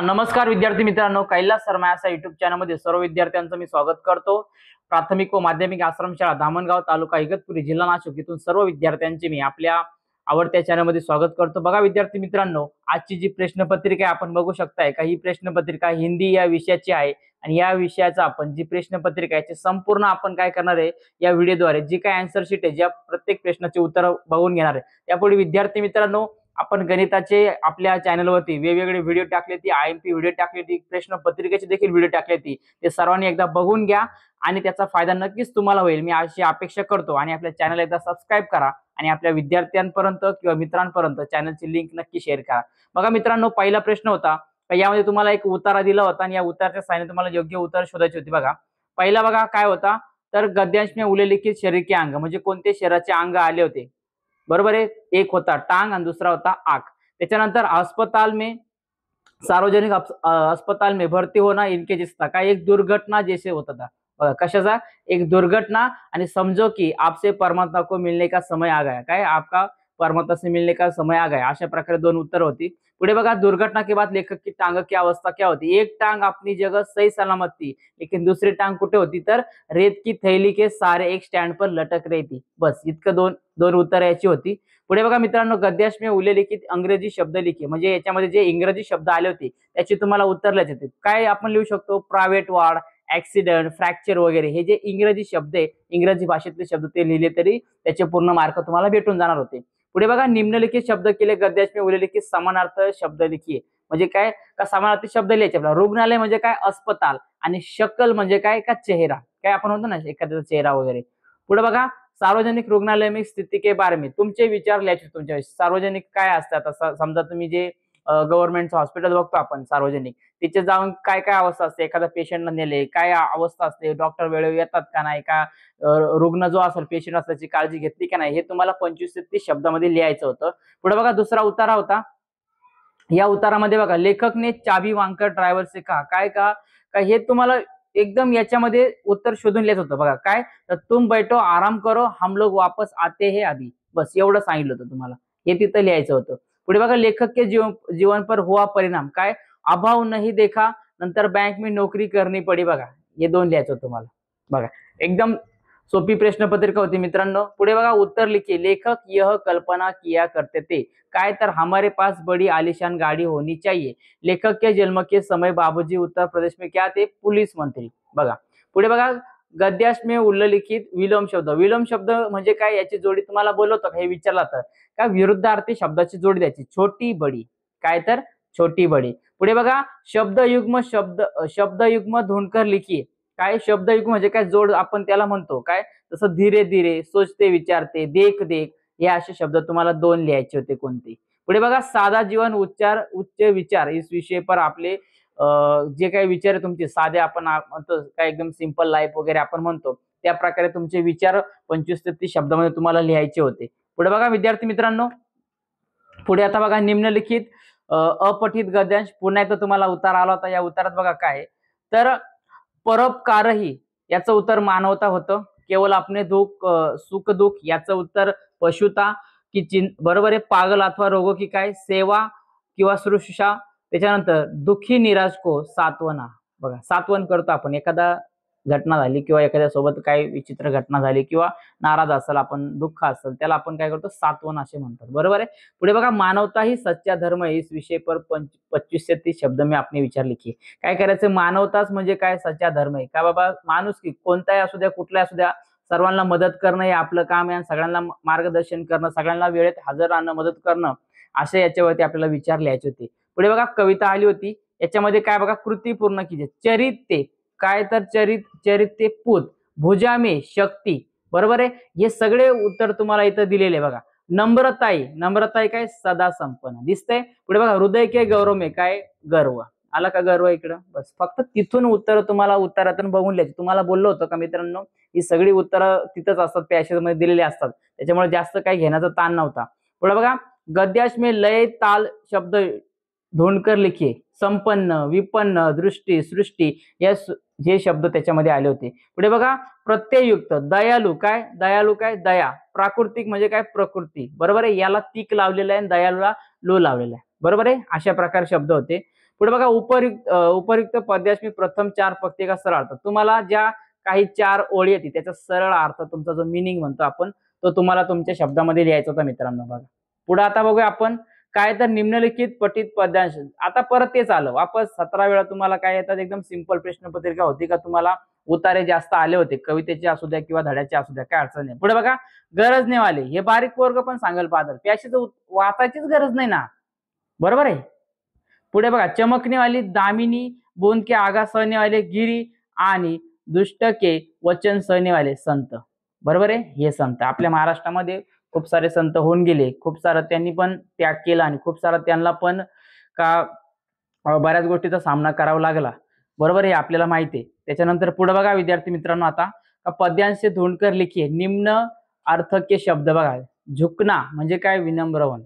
नमस्कार विद्यार्थी मित्रांनो, कैलास सरमायासा युट्यूब चॅनलमध्ये सर्व विद्यार्थ्यांचं मी स्वागत करतो। प्राथमिक व माध्यमिक आश्रमशाळा धामणगाव तालुका इगतपुरी जिल्हा नाशिक इथून सर्व विद्यार्थ्यांचे मी आपल्या आवडत्या चॅनलमध्ये स्वागत करतो। बघा विद्यार्थी मित्रांनो, आजची जी प्रश्नपत्रिका आपण बघू शकताय का, ही प्रश्नपत्रिका हिंदी या विषयाची आहे आणि या विषयाचा आपण जी प्रश्नपत्रिका आहे संपूर्ण आपण काय करणार आहे, या व्हिडिओद्वारे जी काय आन्सर शीट आहे, ज्या प्रत्येक प्रश्नाचे उत्तर बघून घेणार आहे। त्यापुढे विद्यार्थी मित्रांनो, आपण गणिताचे आपल्या चॅनलवरती वेगवेगळे व्हिडिओ टाकले, ती आयएमपी व्हिडिओ टाकले, ती प्रश्न पत्रिकेचे देखील व्हिडिओ टाकले, ते सर्वांनी एकदा बघून घ्या आणि त्याचा फायदा नक्कीच तुम्हाला होईल, मी अशी अपेक्षा करतो। आणि आपल्या चॅनल एकदा सबस्क्राइब करा आणि आपल्या विद्यार्थ्यांपर्यंत किंवा मित्रांपर्यंत चॅनलची लिंक नक्की शेअर करा। बघा मित्रांनो, पहिला प्रश्न होता, यामध्ये तुम्हाला एक उतारा दिला होता आणि या उताराच्या सहाय्याने तुम्हाला योग्य उत्तर शोधायचे होते। बघा पहिला बघा काय होता, तर गद्यांश में उल्लेखित शरीर के अंग म्हणजे कोणते शरीराचे अंग आले होते, बरोबर आहे। एक होता टांग आणि दुसरा होता आंख। त्याच्यानंतर अस्पताल में सार्वजनिक अस्पताल में भर्ती होना इनके जिसका काय एक दुर्घटना जैसे होता था। कशाचा एक दुर्घटना आणि समझो की आपसे परमात्मा को मिलने का समय आ गया, काय आपका परमात्मा से मिलने का समय आ गया, अशा प्रकारे दोन उत्तर होती। पुढे बघा, दुर्घटना के बाद लेखक की टांग की अवस्था क्या होती, एक टांग अपनी जगह सही सलामत थी लेकिन दूसरी टांग कुठे होती, तर रेत की थैली के सारे एक स्टैंड पर लटक रही थी। बस इतकं दोन दोन उत्तर याची होती। पुढे बघा मित्रांनो, गद्यांश में उल्लेखित अंग्रेजी शब्द लिखी म्हणजे याच्यामध्ये जे इंग्रजी शब्द आले होते त्याची तुम्हाला उत्तर लिहायचे होते। काय आपण लिहू शकतो, प्रायव्हेट वार्ड, ऍक्सिडेंट, फ्रॅक्चर वगैरे हे जे इंग्रजी शब्द आहे, इंग्रजी भाषेतले शब्द ते लिहिले तरी त्याचे पूर्ण मार्क तुम्हाला भेटून जाणार होते। पुढे बघा, निम्नलिखित शब्द केले गद्यांश में उल्लेखित समानार्थ शब्द लिखिए म्हणजे काय का समानार्थी शब्द लिहायचे आपल्याला। रुग्णालय म्हणजे काय, अस्पताल, आणि शकल म्हणजे काय का चेहरा, काय आपण म्हणतो ना एखाद्याचा चेहरा वगैरे। पुढे बघा, सार्वजनिक रुग्णालय में स्थिति के बारे में तुमचे विचार लिहायचे तुमच्या। सार्वजनिक काय असतात, असं समजा तुम्ही जे गव्हर्नमेंटचं हॉस्पिटल बघतो आपण सार्वजनिक, तिथे जाऊन काय काय अवस्था असते, एखाद्या पेशंटला नेले काय अवस्था असते, डॉक्टर वेळेवर येतात का नाही, का रुग्ण जो असेल पेशंट असल्याची काळजी घेतली का नाही, हे तुम्हाला 25 ते 30 शब्दामध्ये लिहायचं होतं। पुढे बघा, दुसरा उतारा होता, या उतारामध्ये बघा, लेखक ने चाबी मांगकर ड्रायव्हर से कहा, काय का हे तुम्हाला एकदम याच्यामध्ये उत्तर शोधून लिहायचं होतं। बघा काय, तर तुम बैठो आराम करो हम लोग वापस आते हैं अभी, बस एवढं सांगितलं होतं तुम्हाला, हे तिथं लिहायचं होतं। पुढे बघा, लेखक के जीवन पर हुआ परिणाम, काय अभाव नहीं देखा, नंतर बैंक में नौकरी करनी पड़ी, बघा हे दोन लिहायचं होतं तुम्हाला। बघा एकदम सोपी प्रश्नपत्रिका होती मित्रांनो। पुढे बघा, उत्तर लिखिए, लेखक यह कल्पना किया करते थे, काय तर हमारे पास बड़ी आलीशान गाड़ी होनी चाहिए। लेखक के जन्म के समय बाबूजी उत्तर प्रदेश में क्या थे, पुलिस मंत्री। बघा पुढे बघा, गद्यांश में उल्लेखित विलोम शब्द, विलोम शब्द म्हणजे काय, याची जोडी तुम्हाला बोलवतो का हे विचारला तर का विरुद्धार्थी शब्दाची जोडी द्यायची, छोटी बडी, काय तर छोटी बडी। पुढे बघा, शब्दयुग्म ढूंढकर लिखिए, काय शब्दयुग्म म्हणजे काय, जोड आपण त्याला म्हणतो काय, जसं धीरे धीरे, सोचते विचारते, देख देख, हे असे शब्द तुम्हाला दोन लिहायचे होते कोणते। पुढे बघा, साधा जीवन उच्च विचार, इस विषय पर आपले जे काही विचार आहे तुमचे साधे, आपण म्हणतो काय एकदम सिंपल लाईफ वगैरे आपण म्हणतो, त्या प्रकारे तुमचे विचार 25 ते 30 शब्दामध्ये तुम्हाला लिहायचे होते। पुढे बघा विद्यार्थी मित्रांनो, पुढे आता बघा, निम्नलिखित अपठित गद्यांश, पुन्हा एकदा तुम्हाला उतार आला होता। या उतारात बघा काय, तर परोपकारही याचं उत्तर मानवता होतं, केवळ आपले दुःख सुख दुःख याचं उत्तर पशुता की बरोबर आहे। पागल अथवा रोगो की काय सेवा किंवा शुश्रूषा। त्याच्यानंतर दुःखी निराश को सांत्वना, बघा सांत्वन करतो आपण, एखादा घटना झाली किंवा एखाद्या सोबत काही विचित्र घटना झाली किंवा नाराज असेल आपण, दुःख असेल, त्याला आपण काय करतो, सांत्वन असे म्हणतात, बरोबर आहे। पुढे बघा, मानवता ही सच्चा धर्म है, इस विषय पर 25 से 30 शब्द मी आपने विचार लिखिए। काय करायचं, मानवताच म्हणजे काय, सच्चा धर्म आहे का बाबा, माणूस की कोणताही असू द्या, कुठलाही असू द्या, सर्वांना मदत करणं हे आपलं काम आहे, सगळ्यांना मार्गदर्शन करणं, सगळ्यांना वेळेत हजर राहणं, मदत करणं, असे याच्यावरती आपल्याला विचार लिहायचे होते। पुढे बघा, कविता आली होती, याच्यामध्ये काय बघा, कृती पूर्ण कीजिए, चरित्रे, काय तर चरित्रे पूत, भुजा में शक्ती, बरोबर आहे। हे सगळे उत्तर तुम्हाला इथं दिलेले बघा। नम्रताई, नम्रताई काय सदा संपन्न, दिसतंय। पुढे बघा, हृदय के गौरव में काय गर्व, आला का गर्व इकडं, बस फक्त तिथून उत्तर तुम्हाला उत्तरातून बघून लिहायचे। तुम्हाला बोललो होतो का मित्रांनो, ही सगळी उत्तरं तिथंच असतात, पॅसेज मध्ये दिलेली असतात, त्याच्यामुळे जास्त काही घेण्याचा ताण नव्हता। पुढे बघा, गद्यांश में लय ताल शब्द ढूंढकर लिखिए, संपन्न, विपन्न, दृष्टी, सृष्टी, या हे शब्द त्याच्यामध्ये आले होते। पुढे बघा, प्रत्यययुक्त, दयालू, काय दयालू, काय दया, प्राकृतिक म्हणजे काय प्रकृती, बरोबर आहे, याला तीक लावलेला आहे, दयालूला लो लावलेला आहे, बरोबर आहे, अशा प्रकार शब्द होते। पुढे बघा उपयुक्त पद्यास मी प्रथम 4 पंक्ती का सरळ अर्थ, तुम्हाला ज्या काही 4 ओळी येते त्याचा सरळ अर्थ, तुमचा जो मिनिंग म्हणतो आपण, तो तुम्हाला तुमच्या शब्दामध्ये लिहायचा होता मित्रांनो. बघा पुढे आता बघूया आपण काय, तर निम्नलिखित पठित पद्यांश. आता परत तेच आलं वापस 17 वेळा. तुम्हाला काय येतात, एकदम सिंपल प्रश्नपत्रिका होती का, तुम्हाला उतारे जास्त आले होते कवितेचे असू द्या किंवा धड्याचे असू द्या, काय अडचण नाही. पुढे बघा गरज नाही वाले, हे बारीक वर्ग पण सांगेल पाहतात, त्याशी वाचायचीच गरज नाही ना, बरोबर आहे. पुढे बघा चमकने वाली, दामिनी, बूंद के आगा सहने वाले, गिरी आणि दुष्ट के वचन सहने वाले संत. बरोबर आहे. हे संत आपल्या महाराष्ट्रामध्ये खूप सारे संत होऊन गेले, खूप सारं त्यांनी पण त्याग केला आणि खूप सारा त्यांना पण का बऱ्याच गोष्टीचा सामना करावा लागला. बरोबर आहे, आपल्याला माहिती आहे. त्याच्यानंतर पुढे बघा विद्यार्थी मित्रांनो, आता पद्यांश से ढूंढकर लिखिए निम्न अर्थ के शब्द. बघा झुकना म्हणजे काय, विनम्र होणे.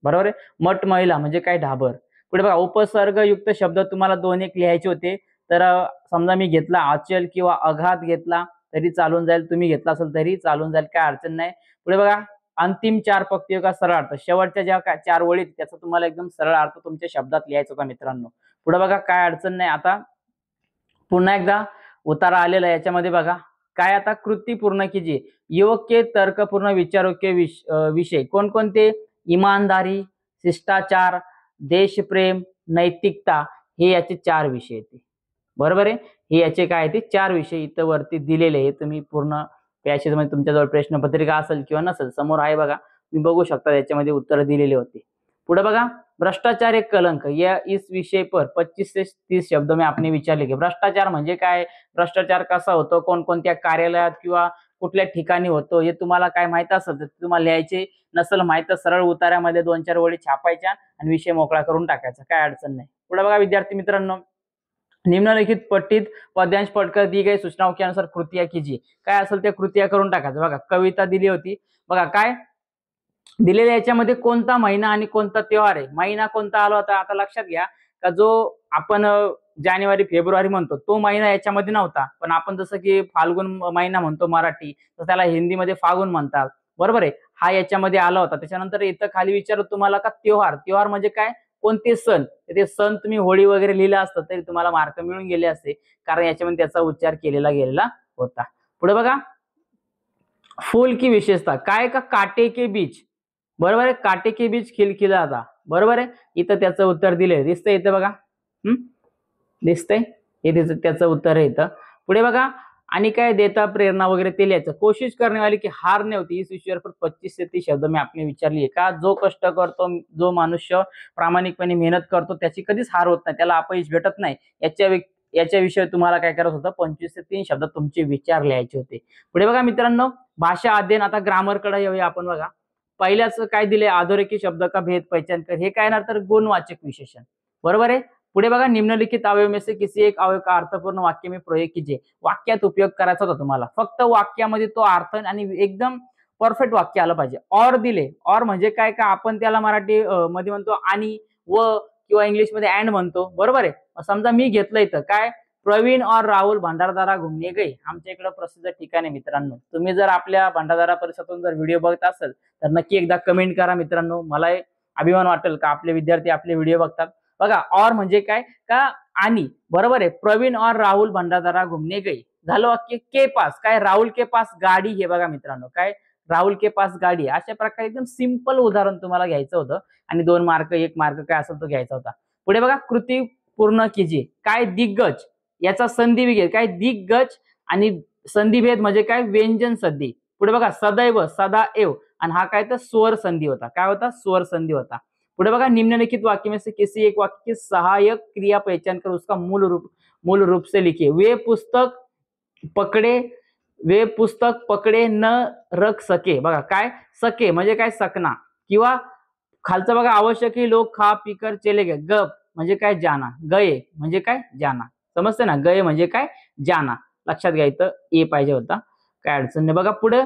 बरोबर आहे. मठ महिला म्हणजे काय, ढाबर. पुढे बघा उपसर्गयुक्त शब्द तुम्हाला 2-1 लिहायचे होते. तर समजा मी घेतला अचल किंवा अघात घेतला तरी चालून जाईल, तुम्ही घेतला असेल तरी चालून जाईल, काय अडचण नाही. पुढे बघा अंतिम 4 पंक्तियों का सरळ अर्थ, शेवटच्या ज्या 4 ओळी त्याचा तुम्हाला एकदम सरळ अर्थ तुमच्या शब्दात लिहायचा होता मित्रांनो. पुढे बघा काय अडचण नाही. आता पुन्हा एकदा उतारा आलेला आहे याच्यामध्ये. बघा काय, आता कृती पूर्ण कीजिए. युवक के तर्कपूर्ण विचारों के विषय कोणकोणते, ईमानदारी, शिष्टाचार, देशप्रेम, नैतिकता, हे याचे 4 विषय आहेत. बरोबर आहे. हे याचे काय ते 4 विषय इथं वरती दिलेले आहे. तुम्ही पूर्ण पॅसेज मध्ये तुमच्याजवळ प्रश्नपत्रिका असेल किंवा नसेल, समोर आहे बघा, तुम्ही बघू शकता, याच्यामध्ये उत्तर दिलेले होते. पुढे बघा भ्रष्टाचार एक कलंक, या इस विषय पर 25 से 30 शब्द में आपने विचारले की भ्रष्टाचार म्हणजे काय, भ्रष्टाचार कसा होतो, कोणकोणत्या कार्यालयात किंवा कुठल्या ठिकाणी होतो, हे तुम्हाला काय माहित असेल तर तुम्हाला लिहायचे, नसेल माहित तर सरळ उतार्यामध्ये 2-4 ओळी छापायच्या आणि विषय मोकळा करून टाकायचा, काय अडचण नाही. पुढे बघा विद्यार्थी मित्रांनो, निम्नलिखित पठित पद्यांश पढ़कर दी गई सूचनाओं के अनुसार कृतिया कीजिए. काय असेल त्या कृतिया करून टाकायचं. बघा कविता दिली होती, बघा काय दिलेल्या याच्यामध्ये कोणता महिना आणि कोणता त्योहार आहे. महिना कोणता आला होता, आता लक्षात घ्या का, जो आपण जानेवारी फेब्रुवारी म्हणतो तो महिना याच्यामध्ये नव्हता, पण आपण जसं की फाल्गुन महिना म्हणतो मराठी, तर त्याला हिंदीमध्ये फागुन म्हणतात. बरोबर आहे. हा याच्यामध्ये आला होता. त्याच्यानंतर इथं खाली विचारत तुम्हाला का त्योहार, त्योहार म्हणजे काय, कोणते सण, ते सण तुम्ही होळी वगैरे लिहिलं असतं तरी तुम्हाला मार्क मिळून गेले असते, कारण याच्यामध्ये त्याचा उच्चार केलेला गेलेला होता. पुढे बघा फूल की विशेषता काय, का काटे के बीच. बरोबर आहे. काटे के बीच खिलखिलाता. बरोबर आहे. इथं त्याचं उत्तर दिलंय, दिसतंय इथं बघा, दिसतंय, हे त्याचं उत्तर आहे इथं. पुढे बघा आणि काय, देता प्रेरणा वगैरे ते लिहायचं. कोशिश करने वाली की हार नहीं होती, इस विषय पर 25 से 30 शब्द मी आपने विचारली आहे का, जो कष्ट करतो, जो मनुष्य प्रामाणिकपणे मेहनत करतो त्याची कधीच हार होत नाही, त्याला अपयश भेटत नाही, याच्याविषयी तुम्हाला काय करायचं होतं, 25 ते 30 शब्द तुमचे विचार लिहायचे होते. पुढे बघा मित्रांनो भाषा अध्ययन, आता ग्रामर कडे येऊया आपण. बघा पहिल्याच काय दिले, अधोरेखित शब्द का भेद पहचान कर, हे काय ना तर गुणवाचक विशेषण. बरोबर आहे. पुढे बघा निम्नलिखित अवयव में से किसी एक अवयव का अर्थपूर्ण वाक्य में प्रयोग कीजिए. वाक्यात उपयोग करायचा होता तुम्हाला, फक्त वाक्यामध्ये तो अर्थ आणि एकदम परफेक्ट वाक्य आलं पाहिजे. और दिले, और म्हणजे काय का, आपण त्याला मराठी मध्ये म्हणतो आणि, व किंवा इंग्लिश मध्ये अँड म्हणतो. बरोबर आहे. समजा मी घेतलं इथं काय, प्रवीण और राहुल भंडारदारा घुमने गए. आमच्या इकडे प्रसिद्ध ठिकाण आहे मित्रांनो. तुम्ही जर आपल्या भंडारदारा परिसरातून जर व्हिडिओ बघत असाल तर नक्की एकदा कमेंट करा मित्रांनो, मला अभिमान वाटेल का आपले विद्यार्थी आपले व्हिडिओ बघतात. बघा और म्हणजे काय का, आणि. बरोबर आहे. प्रवीण और राहुल भंडारदारा घुमने गए झालं वाक्य. के पास काय, राहुल के पास गाडी, हे बघा मित्रांनो काय, राहुल के पास गाडी. अशा प्रकारे एकदम सिंपल उदाहरण तुम्हाला घ्यायचं होतं आणि 2 मार्क 1 मार्क काय असेल तो घ्यायचा होता. पुढे बघा कृती पूर्ण कीजिए काय, दिग्गज, याचा संधी विघेद काय, दिग्गज आणि संधिभेद म्हणजे काय, व्यंजन संधी. पुढे बघा सदैव, सदाएव, आणि हा काय तर स्वर संधी होता, काय होता, स्वर संधी होता. पुढे बघा निम्नलिखित वाक्य में से किसी एक वाक्य की सहायक क्रिया पहचान कर उसका मूल रूप से लिखिए. वे पुस्तक पकडे न रख सके. बघा काय, सके म्हणजे काय, सकना, किंवा खालचं बघा आवश्यक ही लोग खा पीकर चले गए. गप म्हणजे काय, जाना. गए म्हणजे काय, जाना. समजते ना, गए म्हणजे काय, जाना. लक्षात घ्या, इथं ए पाहिजे होता, काय अडचण नाही. बघा पुढे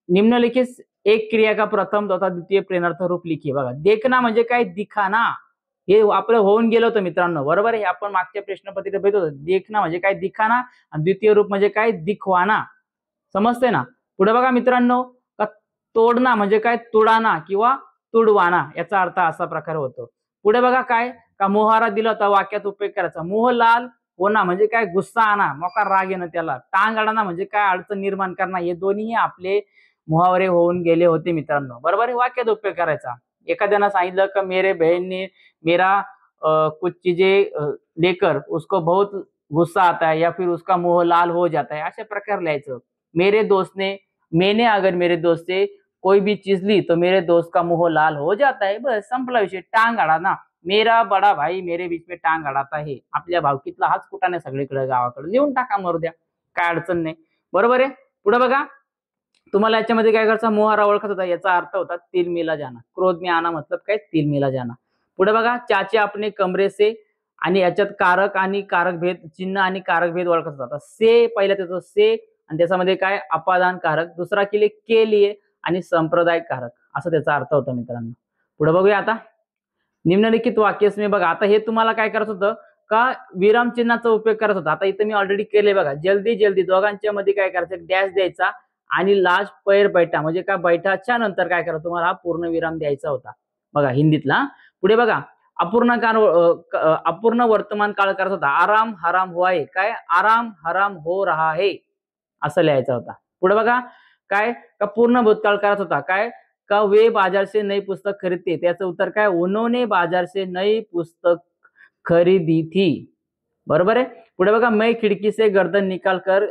निम्नलिखित एक क्रिया का प्रथम तथा द्वितीय प्रेरणार्थ रूप लिखिए. बघा देखना म्हणजे काय, दिखाना. हे आपलं होऊन गेलं होतं मित्रांनो. बरोबर आहे. आपण मागच्या प्रश्नपत्रिकेत बघितलं होतं, देखना म्हणजे काय, दिखाना, आणि द्वितीय रूप म्हणजे काय, दिखवाना. समजते ना. पुढे बघा मित्रांनो का तोडना म्हणजे काय, तुडाना किंवा तुडवाना, याचा अर्थ असा प्रकार होतो. पुढे बघा काय, का मोहारा दिला होता वाक्यात उपयोग करायचा. मोह लाल होणं म्हणजे काय, गुस्सा आणा, मोकार राग येणं त्याला. टांग अडणं म्हणजे काय, अडचण निर्माण करणं. हे दोन्ही आपले मुहावरे होऊन गेले होते मित्रांनो. बरोबर आहे, वाक्यात उपयोग करायचा. एखाद्यानं सांगितलं का मेरे बहन ने मेरा कुछ चीजें लेकर उसको बहुत गुस्सा आता है या फिर उसका मुंह लाल हो जाता है, अशा प्रकार लिहायचं. मेरे दोस्त ने, मैंने अगर मेरे दोस्त से कोई भी चीज ली तो मेरे दोस्त का मुंह लाल हो जाता है. बस संपला विषय. टांग अडा ना, मेरा बडा भाई मेरे बीच में टांग अडाता है. आपल्या भावकीतला हाच कुठाने सगळीकडे गावाकडे लिहून टाका, मरू द्या, काय अडचण नाही. बरोबर आहे. पुढे बघा, तुम्हाला याच्यामध्ये काय करायचं, मोहारा ओळखत होता, याचा अर्थ होता तिल मिला जाना. क्रोध में आना मतलब काय, तिल मिला जाना. पुढे बघा, चाचे अपने कमरे से, आणि याच्यात कारक आणि कारक भेद, चिन्ह आणि कारक भेद ओळखत होता. से पहिला त्याचं से, आणि त्याच्यामध्ये काय अपादान कारक, दुसरा के लिए आणि संप्रदाय कारक, असं त्याचा अर्थ होता मित्रांनो. पुढे बघूया आता, निम्नलिखित वाक्यस में बघा. आता हे तुम्हाला काय करायचं होतं का, विराम चिन्हाचा उपयोग करत होता. आता इथं मी ऑलरेडी केले बघा. जल्दी जल्दी दोघांच्या मध्ये काय करायचं, डॅश द्यायचा, आणि लास्ट पैर बैठा म्हणजे काय, बैठाच्या नंतर काय करा, तुम्हाला हा पूर्ण विराम द्यायचा होता बघा हिंदीतला. पुढे बघा, अपूर्ण काळ, अपूर्ण वर्तमान काळ करायचा होता. आराम हराम हुआ है, काय आराम हराम हो रहा है, असं लिहायचा होता. पुढे बघा, काय का पूर्ण भूतकाळ करत होता. काय का वे बाजार से नई पुस्तक खरीदते, त्याचं उत्तर काय, उन्होंने बाजार से नई पुस्तक खरीदी थी. बरोबर आहे. पुढे बघा, मैं खिडकी से गर्दन निकाल कर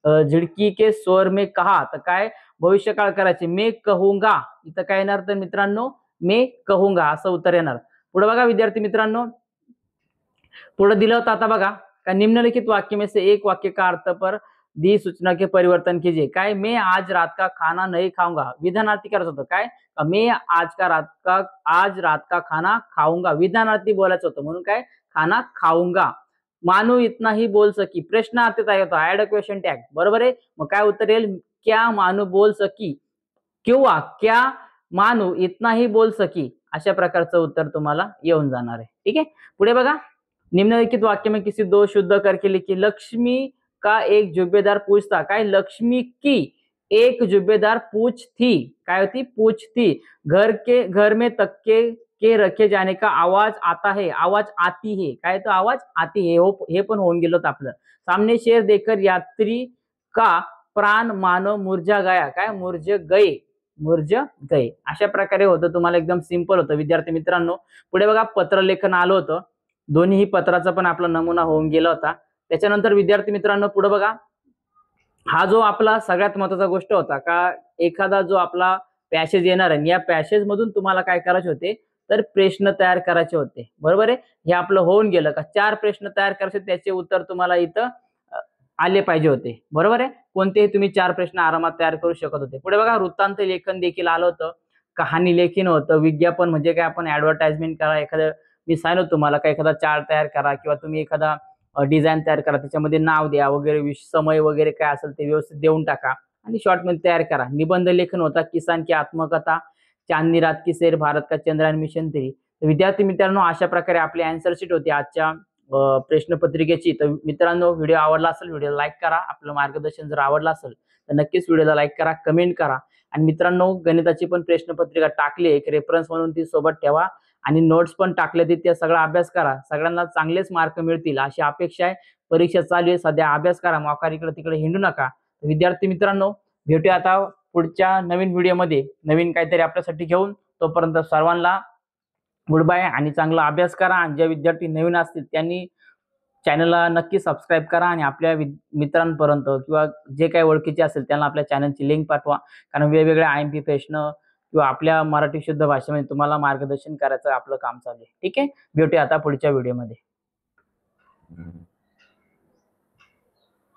झिडकी के स्वर में कहा, तर काय भविष्यकाळ करायचे. मैं कहूंगा, इथं काय येणार तर मित्रांनो, मैं कहूंगा असं उत्तर येणार. पुढे बघा विद्यार्थी मित्रांनो, पुढे दिलं होतं आता बघा, का निम्नलिखित वाक्य में से एक वाक्य का अर्थ पर दी सूचना के परिवर्तन कीजिए. काय, मैं आज रात का खाना नहीं खाऊंगा, विधानार्थी करायचं होतं. काय, मैं आज रात का खाना खाऊंगा, विधानार्थी बोलायचं होतं, म्हणून काय खाना खाऊंगा. मानू इतना ही बोल सकी, प्रश्नार्थी तयार होतो, ऍड अ क्वेश्चन टॅग. बरोबर आहे. मग काय उत्तर येईल, क्या मानू बोल सकी, किंवा क्या मानू इतना ही बोल सकी, अशा प्रकारचं उत्तर तुम्हाला येऊन जाणार आहे. ठीक आहे. पुढे बघा, निम्नलिखित वाक्य में किसी दो शुद्ध करके लिखी. लक्ष्मी का एक जुब्बेदार पूछता, काय लक्ष्मी की एक जुब्बेदार पूछ थी, काय होती, पूछ थी. घर में तक्के के रखे जाने का आवाज आता है, आवाज आती है, काय तो आवाज आती है, हे पण होऊन गेलं होतं आपलं. सामने शेर देखकर यात्री का प्राण मानव मुरझा गया, काय मुरझ गए, अशा प्रकारे होतं. तुम्हाला एकदम सिंपल होतं विद्यार्थी मित्रांनो. पुढे बघा, पत्रलेखन आलं होतं. दोन्ही पत्राचा पण आपला नमुना होऊन गेला होता. त्याच्यानंतर विद्यार्थी मित्रांनो, पुढे बघा, हा जो आपला सगळ्यात महत्वाचा गोष्ट होता का, एखादा जो आपला पॅसेज येणार आहे, या पॅसेज मधून तुम्हाला काय करायचे होते, तर प्रश्न तयार करायचे होते. बरोबर आहे. हे आपलं होऊन गेलं का, 4 प्रश्न तयार करायचे, त्याचे उत्तर तुम्हाला इथं आले पाहिजे होते. बरोबर आहे. कोणतेही तुम्ही 4 प्रश्न आरामात तयार करू शकत होते. पुढे बघा, वृत्तांत लेखन देखील आलं होतं, कहाणी लेखन होतं, विज्ञापन म्हणजे काय, आपण ऍडव्हर्टाइजमेंट करा, एखादं मी सांगितलं तुम्हाला का एखादा चार्ट तयार करा, किंवा तुम्ही एखादा डिझाईन तयार करा, त्याच्यामध्ये नाव द्या वगैरे, समय वगैरे काय असेल ते व्यवस्थित देऊन टाका, आणि शॉर्ट मध्ये तयार करा. निबंध लेखन होता, किसान की आत्मकथा, चांदनी रात की सैर, भारत का चंद्रयान मिशन 3. विद्यार्थी मित्रांनो, अशा प्रकारे आपली आन्सर शीट होती आजच्या प्रश्नपत्रिकेची. तर मित्रांनो, व्हिडिओ आवडला असेल, व्हिडिओ लाईक करा. आपलं मार्गदर्शन जर आवडलं असेल तर नक्कीच व्हिडिओला लाईक करा, कमेंट करा. आणि मित्रांनो, गणिताची पण प्रश्नपत्रिका टाकली, एक रेफरन्स म्हणून ती सोबत ठेवा, आणि नोट्स पण टाकले, ते सगळा अभ्यास करा. सगळ्यांना चांगलेच मार्क मिळतील अशी अपेक्षा आहे. परीक्षा चालू आहे सध्या, अभ्यास करा, मोकार इकडे तिकडे हिंडू नका. विद्यार्थी मित्रांनो, भेटूया आता पुढच्या नवीन व्हिडिओमध्ये नवीन काहीतरी आपल्यासाठी घेऊन. तोपर्यंत सर्वांना गुड बाय, आणि चांगला अभ्यास करा. आणि जे विद्यार्थी नवीन असतील त्यांनी चॅनलला नक्की सबस्क्राईब करा, आणि आपल्या मित्रांपर्यंत किंवा जे काही ओळखीचे असेल त्यांना आपल्या चॅनलची लिंक पाठवा. कारण वेगवेगळ्या IMP प्रश्न किंवा आपल्या मराठी शुद्ध भाषेमध्ये तुम्हाला मार्गदर्शन करायचं आपलं काम चालू आहे. ठीक आहे. भेटूया आता पुढच्या व्हिडिओमध्ये.